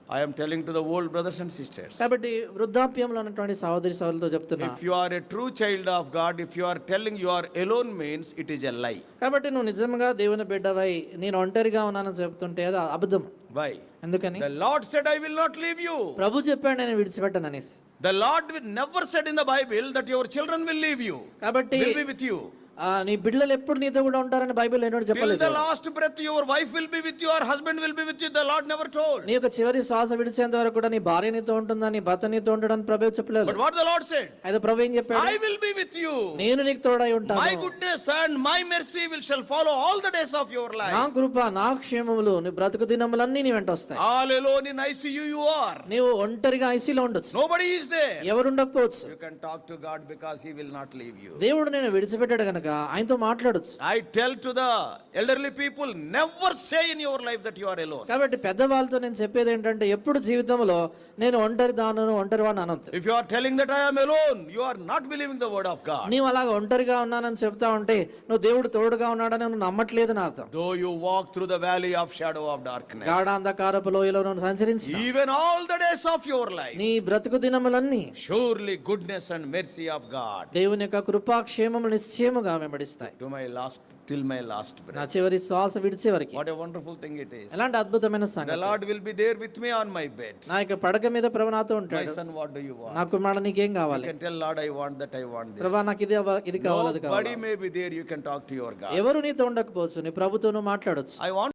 I am telling to the old brothers and sisters. కాబట్టి వృద్ధాప్యంలో ఉన్నటువంటి సహోదరి సహోదరులతో చెప్తున్నా, If you are a true child of God, if you are telling you are alone means it is a lie. కాబట్టి నువ్వు నిజంగా దేవుని బిడ్డవై నేను ఒంటరిగా ఉన్నానని చెప్తుంటే అది అబద్ధం. Why? ఎందుకని? The Lord said, I will not leave you. ప్రభు చెప్పాడు నేను విడిచిపెట్టను అనేసి. The Lord will never said in the Bible that your children will leave you. కాబట్టి Will be with you. నీ బిడ్డలు ఎప్పుడు నీతో కూడా ఉంటారని బైబిల్ ఎన్నడూ Till చెప్పలేదు. the last breath your wife will be with you, your husband will be with you. The Lord never told. నీ యొక్క చివరి శ్వాస విడిచేంత వరకు కూడా నీ భార్య నీతో ఉంటుందా, నీ భర్త నీతో ఉంటాడని ప్రభు చెప్పలేదు. But what the Lord said? అయితే ప్రభు ఏం చెప్పాడు? I will be with you. నేను నీకు తోడై ఉంటాను. My goodness and my mercy shall follow all the days of your life. నా కృప నా క్షేమములు నీ బ్రతుకు దినములన్నీ నీ వెంట వస్తాయి. All alone in ICU you are. నీవు ఒంటరిగా ఐసీలో ఉండొచ్చు, Nobody is there. ఎవరు ఉండకపోవచ్చు. You can talk to God because He will not leave you. దేవుడు నేను విడిచిపెట్టాడు కనుక ఆయనతో మాట్లాడొచ్చు. I tell to the elderly people, never say in your life that you are alone. కాబట్టి పెద్దవాళ్ళతో నేను చెప్పేది ఏంటంటే ఎప్పుడు జీవితంలో నేను ఒంటరి దానను ఒంటరి వాడిని అనొద్దు. If you are telling that I am alone, you are not believing the word of God. నీవు అలాగ ఒంటరిగా ఉన్నానని చెప్తా ఉంటే నువ్వు దేవుడు తోడుగా ఉన్నాడని నువ్వు నమ్మట్లేదు నా అర్థం. Though you walk through the valley of shadow of darkness, గాఢాంధకారపు లోయలో నువ్వు సంచరించి even all the days of your life, నీ బ్రతుకు దినములన్నీ surely goodness and mercy of God దేవుని యొక్క కృపా క్షేమములు నిశ్చయముగా వెంబడిస్తాయి till my last నా breath. చివరి శ్వాస విడిచే వరకు. What a wonderful thing it is. ఎలాంటి అద్భుతమైన The సంగతి. Lord will be there with me on my bed. నా యొక్క పడక మీద ప్రభు నాతో My ఉంటాడు. son, what do you want? నా కుమారుడు నీకేం You కావాలి? can tell Lord, I want that, I want this. ప్రభా నాకు ఇది కావాలి అది Nobody కావాలి. may be there, you can talk to your God. ఎవరు నీతో ఉండకపోవచ్చు, నీ ప్రభుతో నువ్వు మాట్లాడొచ్చు. I want